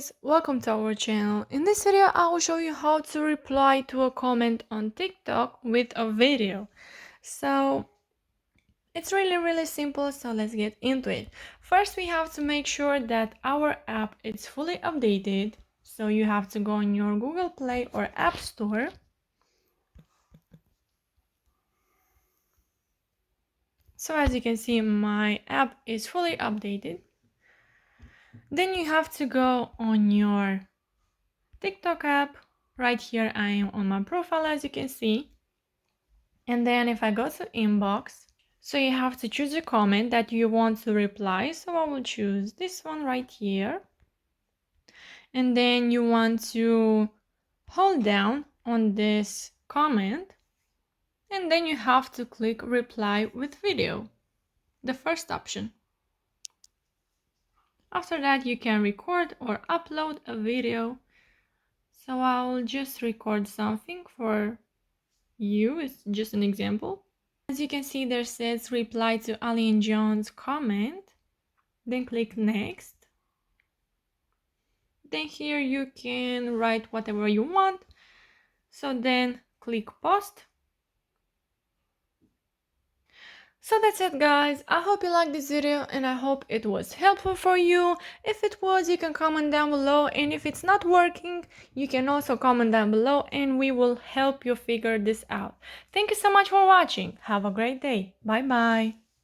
guys, welcome to our channel. In this video I will show you how to reply to a comment on TikTok with a video. So it's really simple, so let's get into it. First we have to make sure that our app is fully updated. So you have to go on your Google Play or App Store. So as you can see, my app is fully updated. Then you have to go on your TikTok app. Right here I am on my profile, as you can see. And then if I go to inbox, so you have to choose a comment that you want to reply. So I will choose this one right here. And then you want to hold down on this comment. And then you have to click reply with video, the first option. After that, you can record or upload a video. So I'll just record something for you. It's just an example. As you can see, there says reply to Alien Jones comment. Then click next. Then here you can write whatever you want. So then click post. So that's it, guys. I hope you liked this video and I hope it was helpful for you. If it was, you can comment down below, and if it's not working, you can also comment down below and we will help you figure this out. Thank you so much for watching. Have a great day. Bye bye.